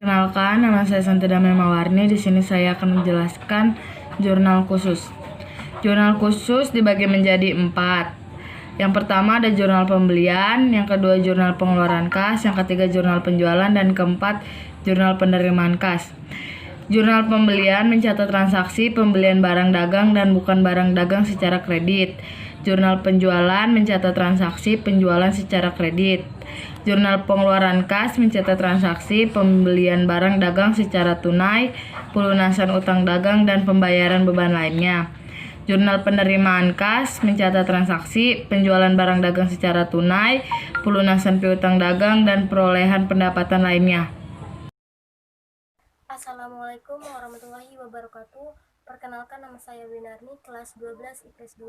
Perkenalkan, nama saya Santi Damai Mawarni. Di sini saya akan menjelaskan jurnal khusus. Jurnal khusus dibagi menjadi 4. Yang pertama ada jurnal pembelian, yang kedua jurnal pengeluaran kas, yang ketiga jurnal penjualan, dan keempat jurnal penerimaan kas. Jurnal pembelian mencatat transaksi pembelian barang dagang dan bukan barang dagang secara kredit. Jurnal penjualan mencatat transaksi penjualan secara kredit. Jurnal pengeluaran kas mencatat transaksi pembelian barang dagang secara tunai, pelunasan utang dagang, dan pembayaran beban lainnya. Jurnal penerimaan kas mencatat transaksi penjualan barang dagang secara tunai, pelunasan piutang dagang, dan perolehan pendapatan lainnya. Assalamualaikum warahmatullahi wabarakatuh. Perkenalkan, nama saya Winarni, kelas 12 IPS 2.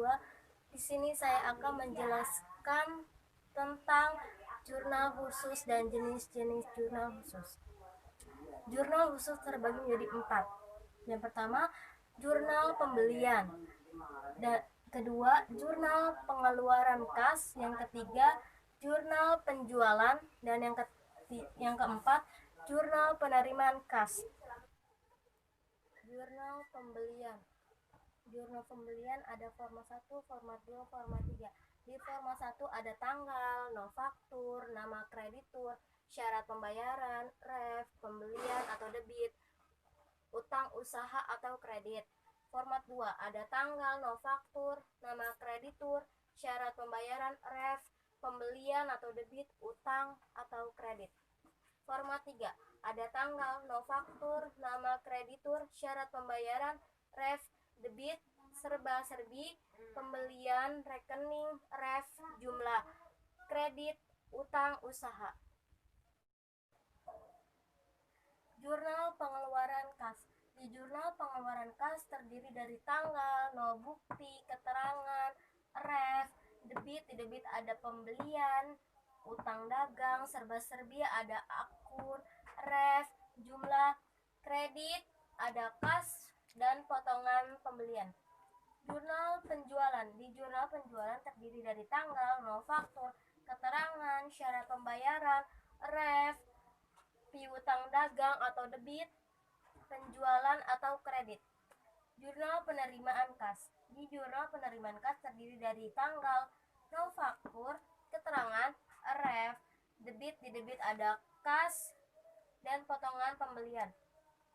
Di sini saya akan menjelaskan tentang jurnal khusus dan jenis-jenis jurnal khusus. Jurnal khusus terbagi menjadi 4. Yang pertama, jurnal pembelian. Dan kedua, jurnal pengeluaran kas. Yang ketiga, jurnal penjualan. Dan yang keempat, jurnal penerimaan kas. Jurnal pembelian. Jurnal pembelian ada format 1, format 2, format 3. Di format 1 ada tanggal, nofaktur, nama kreditur, syarat pembayaran, ref, pembelian atau debit, utang usaha atau kredit. Format 2 ada tanggal, nofaktur, nama kreditur, syarat pembayaran, ref, pembelian atau debit, utang atau kredit. Format 3 ada tanggal, nofaktur, nama kreditur, syarat pembayaran, ref, debit, serba-serbi, pembelian, rekening, ref, jumlah, kredit, utang usaha. Jurnal pengeluaran kas. Di jurnal pengeluaran kas terdiri dari tanggal, no bukti, keterangan, ref, debit. Di debit ada pembelian, utang dagang, serba-serbi ada akur, ref, jumlah, kredit, ada kas, dan potongan pembelian. Jurnal penjualan. Di jurnal penjualan terdiri dari tanggal, nofaktur, keterangan, syarat pembayaran, ref, piutang dagang atau debit, penjualan atau kredit. Jurnal penerimaan kas. Di jurnal penerimaan kas terdiri dari tanggal, nofaktur, keterangan, ref, debit. Di debit ada kas dan potongan pembelian.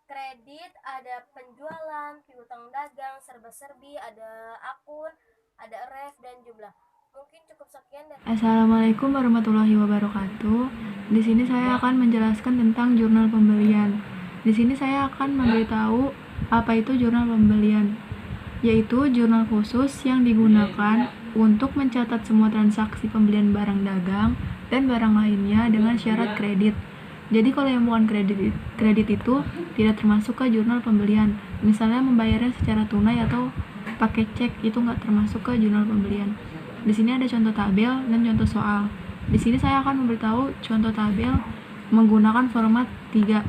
Kredit ada penjualan, piutang dagang, serba-serbi, ada akun, ada ref, dan jumlah. Mungkin cukup sekian dan Assalamualaikum warahmatullahi wabarakatuh. Di sini saya akan menjelaskan tentang jurnal pembelian. Di sini saya akan memberitahu apa itu jurnal pembelian, yaitu jurnal khusus yang digunakan untuk mencatat semua transaksi pembelian barang dagang dan barang lainnya dengan syarat kredit. Jadi kalau yang bukan kredit itu tidak termasuk ke jurnal pembelian. Misalnya membayarnya secara tunai atau pakai cek, itu nggak termasuk ke jurnal pembelian. Di sini ada contoh tabel dan contoh soal. Di sini saya akan memberitahu contoh tabel menggunakan format 3.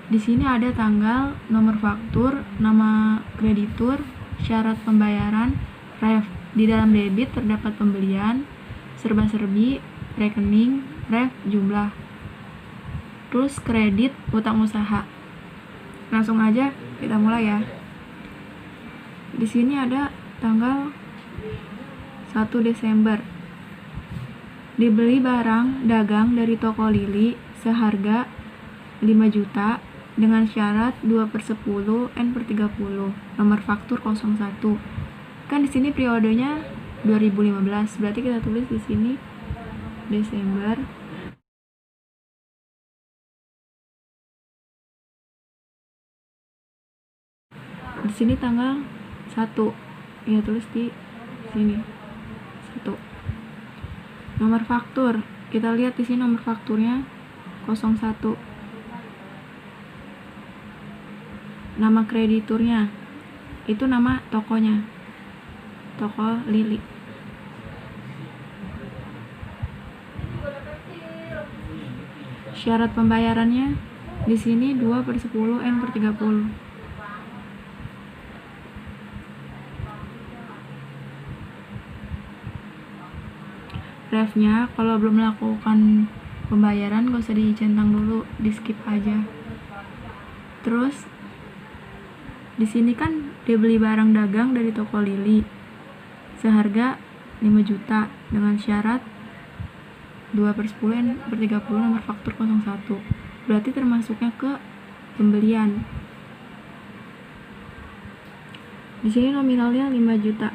Di sini ada tanggal, nomor faktur, nama kreditur, syarat pembayaran, ref. Di dalam debit terdapat pembelian, serba-serbi, rekening, ref, jumlah. Terus kredit, utang usaha. Langsung aja kita mulai ya. Di sini ada tanggal 1 Desember. Dibeli barang dagang dari toko Lili seharga 5 juta dengan syarat 2/10 N/30. Nomor faktur 01. Kan di sini periodenya 2015. Berarti kita tulis di sini Desember. Di sini tanggal 1. Ya, tulis di sini 1. Nomor faktur. Kita lihat di sini nomor fakturnya 01. Nama krediturnya itu nama tokonya, toko Lili. Syarat pembayarannya di sini 2/10 N/30. Refnya kalau belum melakukan Pembayaran gak usah dicentang dulu, di skip aja. Terus di sini kan dia beli barang dagang dari toko Lili seharga 5 juta dengan syarat 2/10/30 nomor faktur 01. Berarti termasuknya ke pembelian. Di sini nominalnya 5 juta.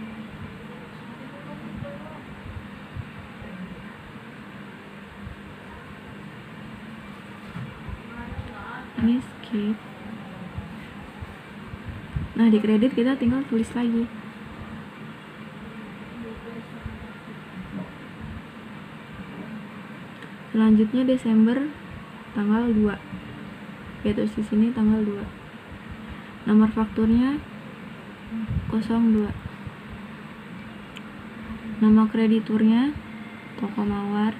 Ini skip. Nah, di kredit kita tinggal tulis lagi. Selanjutnya Desember tanggal 2. Yaitu di sini tanggal 2. Nomor fakturnya 02. Nama krediturnya Toko Mawar.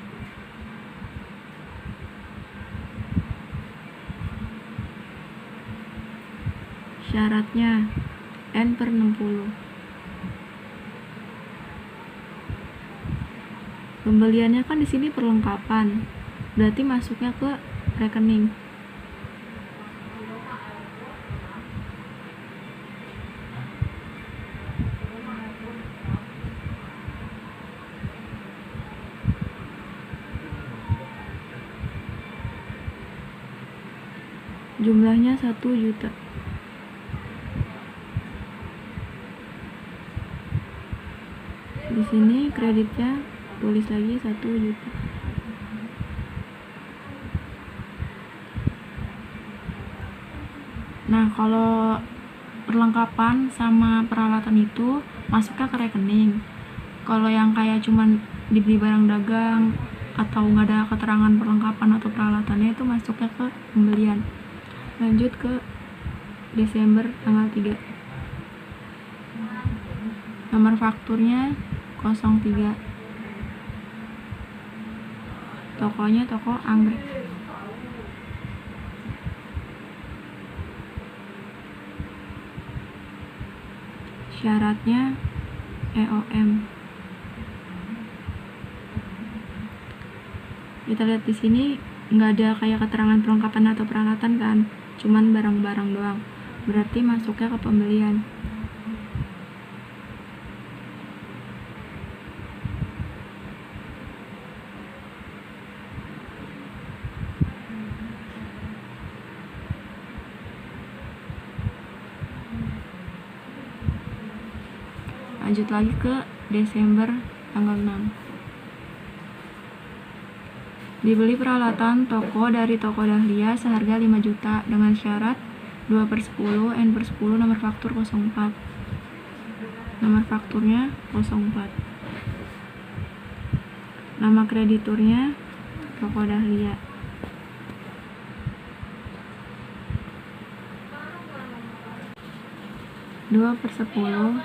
Syaratnya N/60. Pembeliannya kan di sini perlengkapan, berarti masuknya ke rekening. Jumlahnya 1 juta. Di sini kreditnya tulis lagi 1 juta. Nah, kalau perlengkapan sama peralatan itu masuknya ke rekening. Kalau yang kayak cuman dibeli barang dagang atau nggak ada keterangan perlengkapan atau peralatannya itu masuknya ke pembelian. Lanjut ke Desember tanggal 3. Nomor fakturnya 03. Tokonya toko anggrek. Syaratnya EOM. Kita lihat di sini nggak ada kayak keterangan perlengkapan atau peralatan kan, cuman barang-barang doang. Berarti masuknya ke pembelian. Lanjut lagi ke Desember tanggal 6. Dibeli peralatan toko dari toko Dahlia seharga 5 juta dengan syarat 2/10 N/10 nomor faktur 04. Nomor fakturnya 04. Nama krediturnya toko Dahlia. Dua per 10,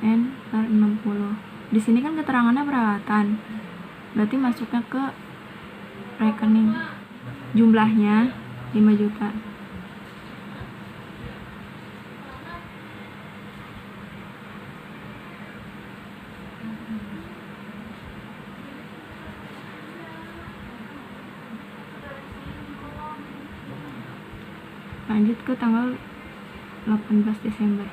N/60. Di sini kan keterangannya peralatan, berarti masuknya ke rekening. Jumlahnya 5 juta. Lanjut ke tanggal 18 Desember.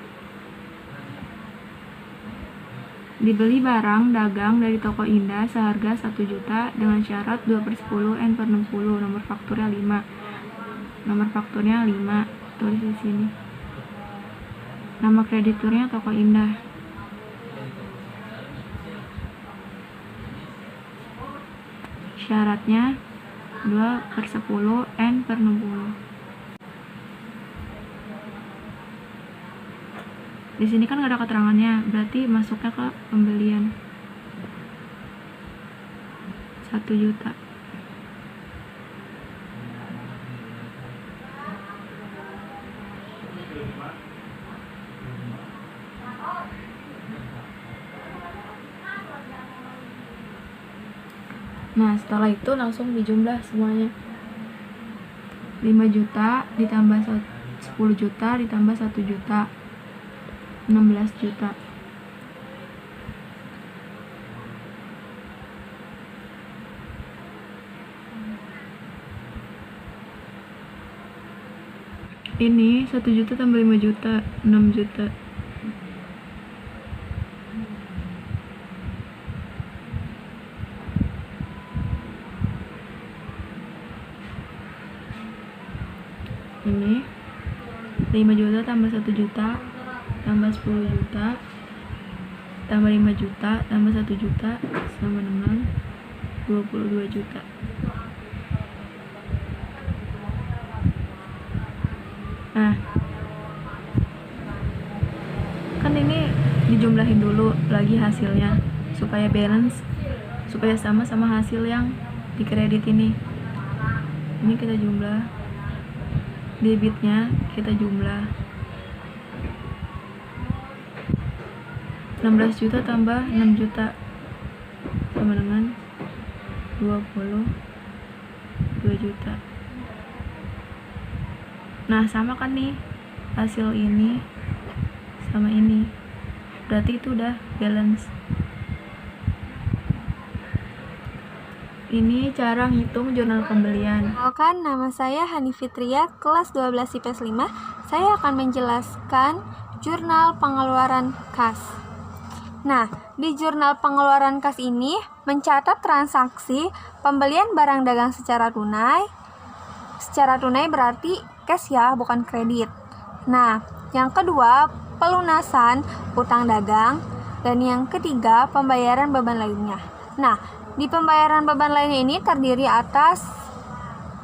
Dibeli barang dagang dari toko Indah seharga 1 juta dengan syarat 2/10 N/60 nomor fakturnya 5. Nomor fakturnya 5, tulis di sini. Nama krediturnya toko Indah. Syaratnya 2/10 N/60. Di sini kan nggak ada keterangannya, berarti masuknya ke pembelian 1 juta. Nah, setelah itu langsung dijumlah semuanya. 5 juta ditambah 10 juta ditambah 1 juta. 16 juta. Ini 1 juta tambah 5 juta, 6 juta. Ini 5 juta tambah 1 juta tambah 10 juta tambah 5 juta tambah 1 juta sama dengan 22 juta. Nah, kan ini dijumlahin dulu lagi hasilnya supaya balance, supaya sama hasil yang di kredit ini. Ini kita jumlah, debitnya kita jumlah 16 juta tambah 6 juta sama dengan 22 juta. Nah, sama kan nih hasil ini sama ini, berarti itu udah balance. Ini cara ngitung jurnal pembelian. Perkenalkan, nama saya Hani Fitria, kelas 12 IPS 5. Saya akan menjelaskan jurnal pengeluaran kas. Nah, di jurnal pengeluaran kas ini mencatat transaksi pembelian barang dagang secara tunai. Secara tunai berarti cash ya, bukan kredit. Nah, yang kedua, pelunasan utang dagang. Dan yang ketiga, pembayaran beban lainnya. Nah, di pembayaran beban lainnya ini terdiri atas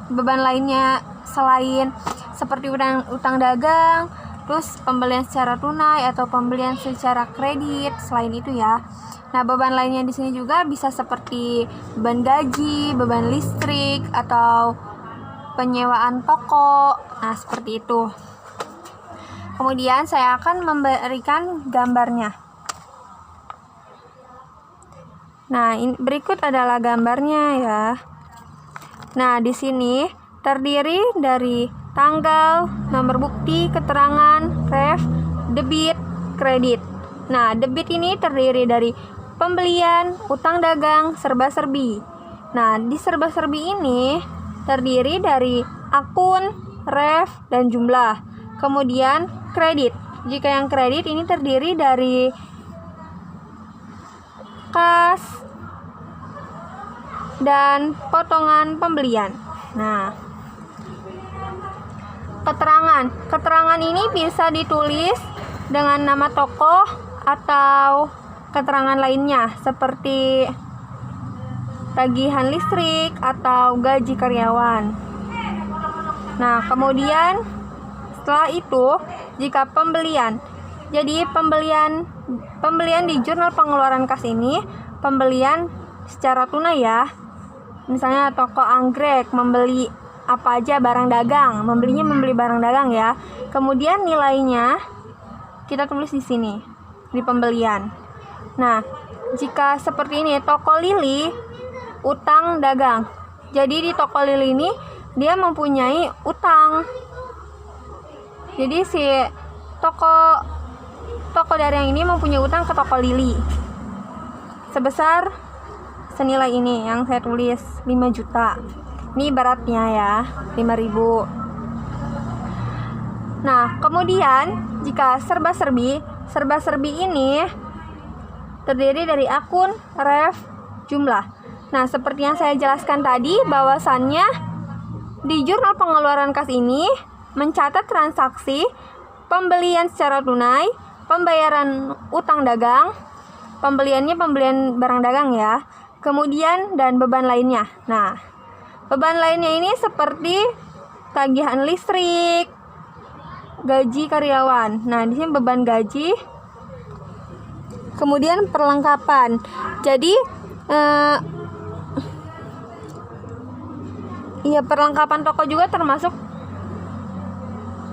beban lainnya selain seperti utang dagang, terus pembelian secara tunai atau pembelian secara kredit, selain itu ya. Nah, beban lainnya di sini juga bisa seperti beban gaji, beban listrik, atau penyewaan toko. Nah, seperti itu. Kemudian saya akan memberikan gambarnya. Nah, berikut adalah gambarnya ya. Nah, di sini terdiri dari tanggal, nomor bukti, keterangan, ref, debit, kredit. Nah, debit ini terdiri dari pembelian, utang dagang, serba-serbi. Nah, di serba-serbi ini terdiri dari akun, ref, dan jumlah. Kemudian kredit. Jika yang kredit ini terdiri dari kas dan potongan pembelian. Nah, keterangan ini bisa ditulis dengan nama toko atau keterangan lainnya seperti tagihan listrik atau gaji karyawan. Nah, kemudian setelah itu jika pembelian. Jadi pembelian di jurnal pengeluaran kas ini pembelian secara tunai ya. Misalnya toko anggrek membeli apa aja barang dagang, membeli barang dagang ya. Kemudian nilainya kita tulis di sini di pembelian. Nah, jika seperti ini toko Lili utang dagang. Jadi di toko Lili ini dia mempunyai utang. Jadi si toko daring ini mempunyai utang ke toko Lili sebesar senilai ini yang saya tulis 5 juta. Ini ibaratnya ya, 5.000. Nah, kemudian jika serba-serbi ini terdiri dari akun, ref, jumlah. Nah, seperti yang saya jelaskan tadi, bahwasannya di jurnal pengeluaran kas ini mencatat transaksi pembelian secara tunai, pembayaran utang dagang, pembelian barang dagang ya, kemudian dan beban lainnya. Nah, beban lainnya ini seperti tagihan listrik, gaji karyawan. Nah, di sini beban gaji, kemudian perlengkapan. Jadi perlengkapan toko juga termasuk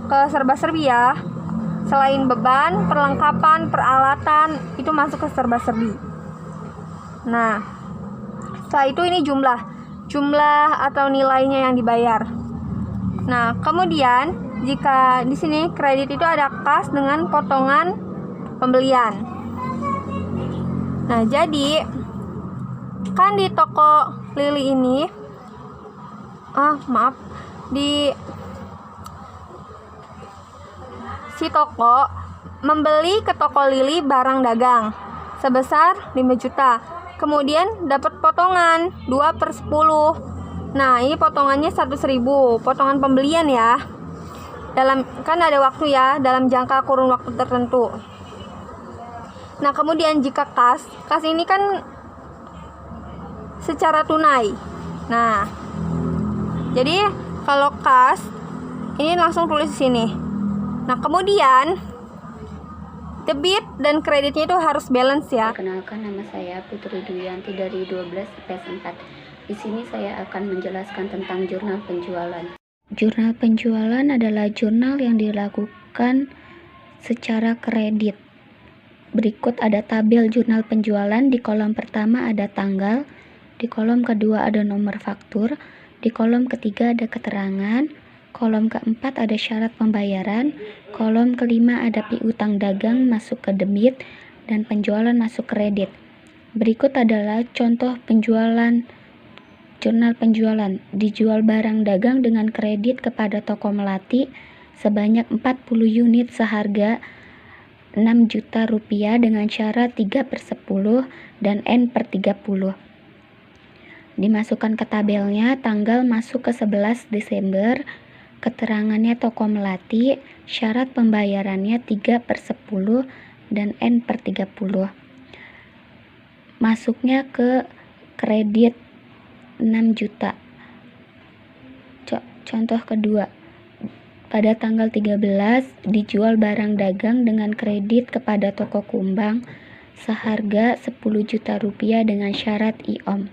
ke serba-serbi ya. Selain beban, perlengkapan, peralatan itu masuk ke serba-serbi. Nah, setelah itu ini jumlah atau nilainya yang dibayar. Nah, kemudian jika di sini kredit itu ada kas dengan potongan pembelian. Nah, jadi kan di toko Lili ini di si toko membeli ke toko Lili barang dagang sebesar 5 juta. Kemudian dapat potongan 2/10. Nah, ini potongannya 100.000, potongan pembelian ya. Kan ada waktu ya, dalam jangka kurun waktu tertentu. Nah, kemudian jika kas ini kan secara tunai. Nah, jadi kalau kas ini langsung tulis di sini. Nah, kemudian debit dan kreditnya itu harus balance ya. Perkenalkan, nama saya Putri Duyanti dari 12 IPS 4. Di sini saya akan menjelaskan tentang jurnal penjualan. Jurnal penjualan adalah jurnal yang dilakukan secara kredit. Berikut ada tabel jurnal penjualan. Di kolom pertama ada tanggal, di kolom kedua ada nomor faktur, di kolom ketiga ada keterangan, kolom keempat ada syarat pembayaran, kolom kelima ada piutang dagang masuk ke debit, dan penjualan masuk kredit. Berikut adalah contoh penjualan. Jurnal penjualan: dijual barang dagang dengan kredit kepada toko melati sebanyak 40 unit seharga 6 juta rupiah dengan syarat 3/10 dan N/30. Dimasukkan ke tabelnya, tanggal masuk ke 11 Desember, keterangannya toko melati, syarat pembayarannya 3/10 dan N/30. Masuknya ke kredit 6 juta. Contoh kedua, pada tanggal 13 dijual barang dagang dengan kredit kepada toko kumbang seharga 10 juta rupiah dengan syarat IOM.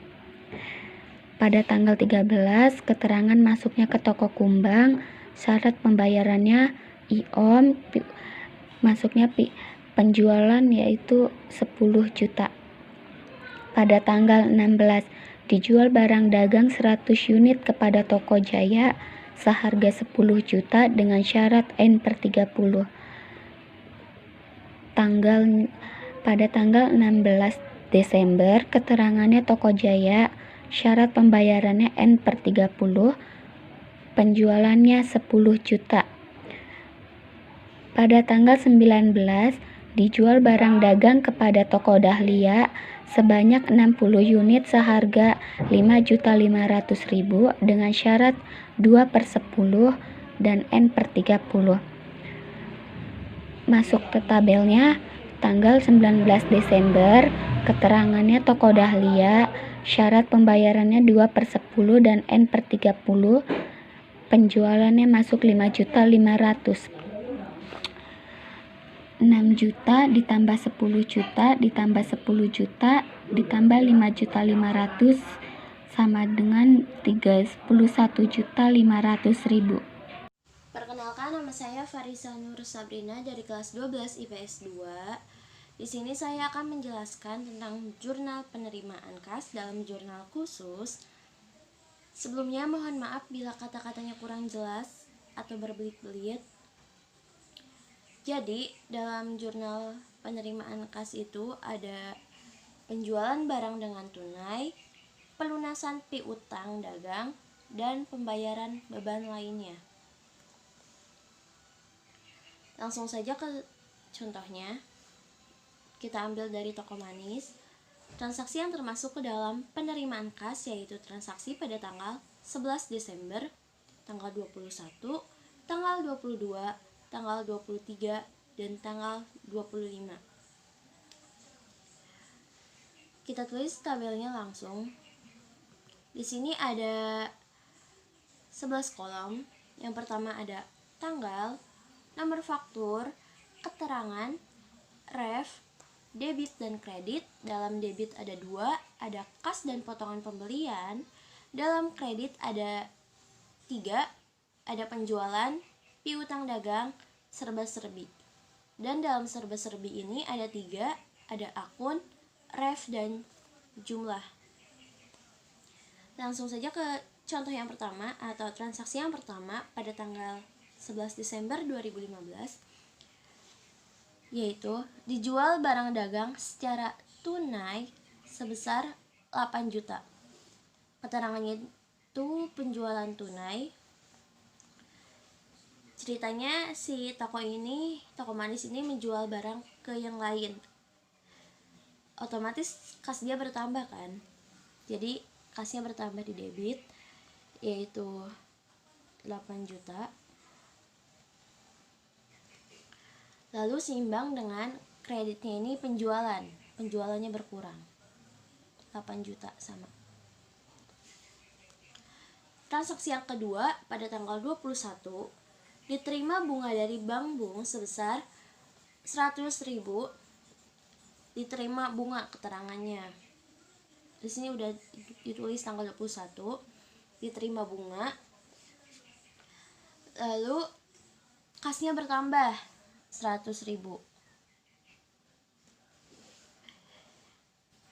Pada tanggal 13 keterangan masuknya ke toko kumbang, syarat pembayarannya IOM, masuknya penjualan yaitu 10 juta. Pada tanggal 16 dijual barang dagang 100 unit kepada toko Jaya seharga 10 juta dengan syarat N/30. Pada tanggal 16 Desember keterangannya toko Jaya, syarat pembayarannya N/30, penjualannya 10 juta. Pada tanggal 19 dijual barang dagang kepada toko Dahlia sebanyak 60 unit seharga 5.500.000 dengan syarat 2/10 dan N/30. Masuk ke tabelnya, tanggal 19 Desember, keterangannya toko Dahlia, syarat pembayarannya 2/10 dan N/30, penjualannya masuk 5.500.000. 6 juta ditambah 10 juta ditambah 10 juta ditambah 5.500.000 sama dengan 31.500.000. Perkenalkan, nama saya Farisa Nur Sabrina dari kelas 12 IPS 2. Di sini saya akan menjelaskan tentang jurnal penerimaan kas dalam jurnal khusus. Sebelumnya mohon maaf bila kata-katanya kurang jelas atau berbelit-belit. Jadi, dalam jurnal penerimaan kas itu ada penjualan barang dengan tunai, pelunasan piutang dagang, dan pembayaran beban lainnya. Langsung saja ke contohnya. Kita ambil dari toko manis. Transaksi yang termasuk ke dalam penerimaan kas yaitu transaksi pada tanggal 11 Desember, tanggal 21, tanggal 22, tanggal 23, dan tanggal 25. Kita tulis tabelnya langsung. Di sini ada 11 kolom. Yang pertama ada tanggal, nomor faktur, keterangan, ref, debit dan kredit. Dalam debit ada 2, ada kas dan potongan pembelian. Dalam kredit ada 3, ada penjualan, piutang dagang, serba-serbi. Dan dalam serba-serbi ini ada 3, ada akun, ref, dan jumlah. Langsung saja ke contoh yang pertama atau transaksi yang pertama pada tanggal 11 Desember 2015, yaitu dijual barang dagang secara tunai sebesar 8 juta. Keterangannya itu penjualan tunai. Ceritanya si toko manis ini menjual barang ke yang lain. Otomatis kas dia bertambah kan. Jadi kasnya bertambah di debit, yaitu 8 juta. Lalu seimbang dengan kreditnya ini penjualannya berkurang 8 juta sama. Transaksi yang kedua pada tanggal 21 diterima bunga dari Bank Bung sebesar 100.000. Diterima bunga keterangannya. Di sini udah ditulis tanggal 21 diterima bunga. Lalu kasnya bertambah 100.000.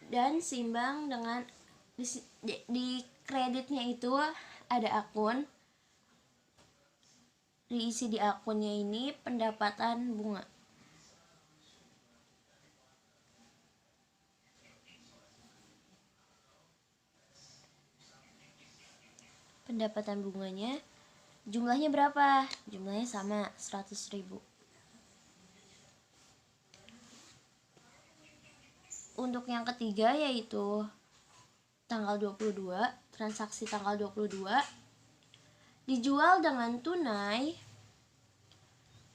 Dan seimbang dengan di kreditnya itu ada akun, diisi di akunnya ini pendapatan bunga. Pendapatan bunganya jumlahnya berapa? Jumlahnya sama 100.000. Untuk yang ketiga yaitu tanggal 22, transaksi tanggal 22 dijual dengan tunai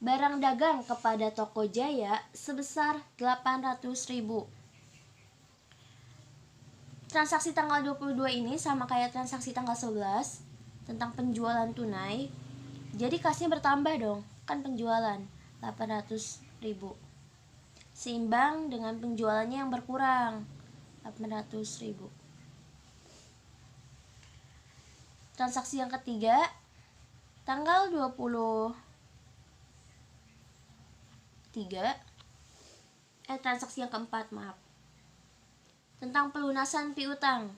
barang dagang kepada Toko Jaya sebesar 800.000. Transaksi tanggal 22 ini sama kayak transaksi tanggal 11 tentang penjualan tunai. Jadi kasnya bertambah dong, kan penjualan 800.000. Seimbang dengan penjualannya yang berkurang 800.000. Transaksi yang ketiga tanggal 23 transaksi yang keempat tentang pelunasan piutang.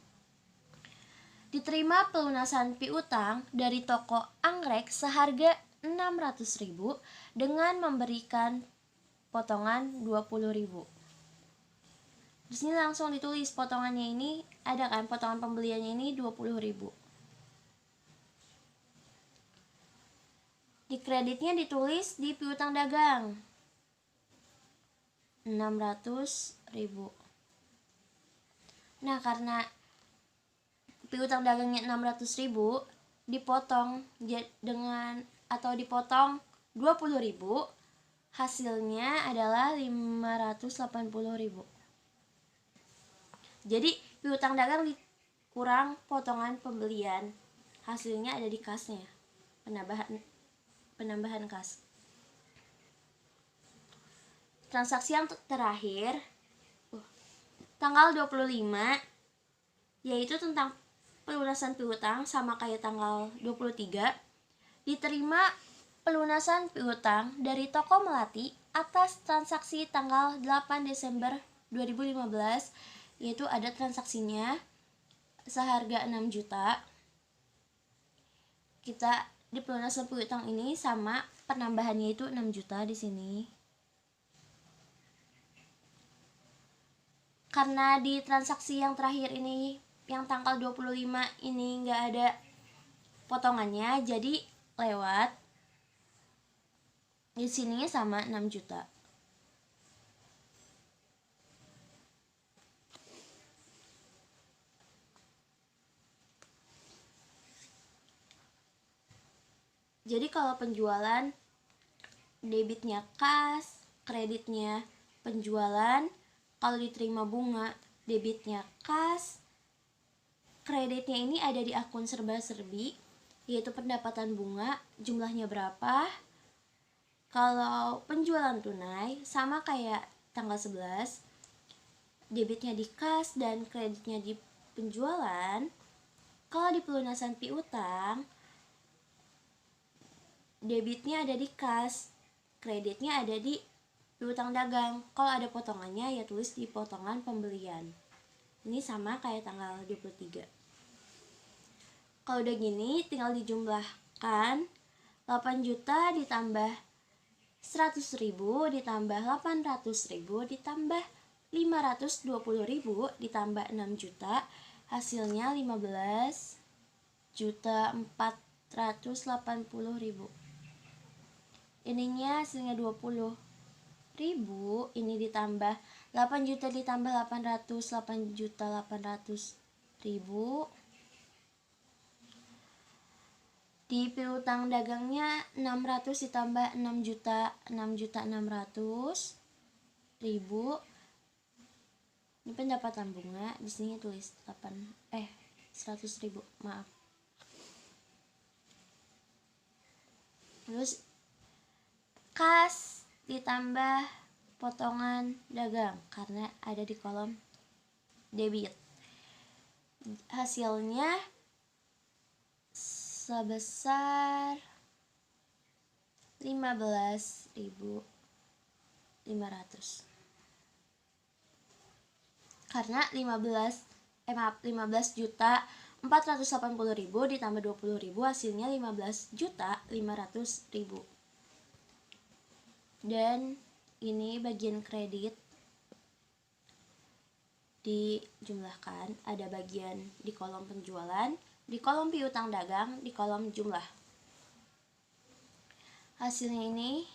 Diterima pelunasan piutang dari toko anggrek seharga 600.000 dengan memberikan potongan 20.000. Di sini langsung ditulis potongannya ini, ada kan potongan pembeliannya ini 20.000. Di kreditnya ditulis di piutang dagang 600.000. Nah, karena piutang dagangnya 600.000 dipotong dipotong 20.000, hasilnya adalah 580.000. Jadi piutang dagang dikurang potongan pembelian, hasilnya ada di kasnya, penambahan kas. Transaksi yang terakhir tanggal 25 yaitu tentang pelunasan piutang sama kayak tanggal 23. Diterima pelunasan piutang dari Toko Melati atas transaksi tanggal 8 Desember 2015, yaitu ada transaksinya seharga 6 juta. Kita di pelunasan piutang ini sama penambahannya itu 6 juta di sini. Karena di transaksi yang terakhir ini yang tanggal 25 ini nggak ada potongannya, jadi lewat. Di sininya sama 6 juta. Jadi kalau penjualan debitnya kas, kreditnya penjualan. Kalau diterima bunga, debitnya kas, kreditnya ini ada di akun serba-serbi, yaitu pendapatan bunga, jumlahnya berapa. Kalau penjualan tunai, sama kayak tanggal 11, debitnya di kas dan kreditnya di penjualan. Kalau di pelunasan piutang, debitnya ada di kas, kreditnya ada di piutang dagang. Kalau ada potongannya ya tulis di potongan pembelian. Ini sama kayak tanggal 23. Kalau udah gini tinggal dijumlahkan 8 juta ditambah 100.000 ditambah 800.000 ditambah 520.000 ditambah 6 juta, hasilnya 15.480.000. ininya hasilnya 20.000, ini ditambah 8 juta ditambah 8.800.000. Di piutang dagangnya 600 ditambah 6 juta 6.600.000. Ini pendapatan bunga, di sini tulis 100.000, maaf. Terus kas ditambah potongan dagang karena ada di kolom debit. Hasilnya sebesar 15.500. Karena 15 juta 480.000 ditambah 20.000 hasilnya 15.500.000. Dan ini bagian kredit dijumlahkan, ada bagian di kolom penjualan, di kolom piutang dagang, di kolom jumlah. Hasilnya ini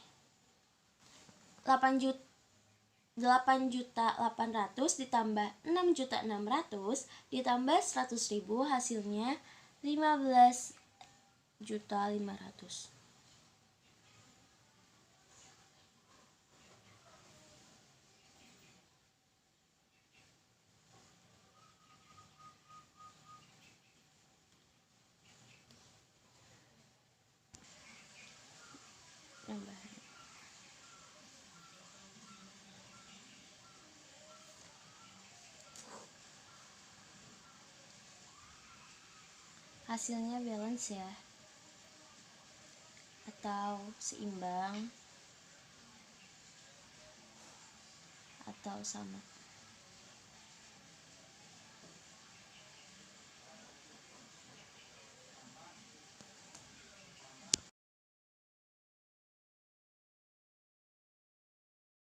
8.800.000 ditambah 6.600.000 ditambah 100.000 hasilnya 15.500.000. Hasilnya balance ya, atau seimbang atau sama.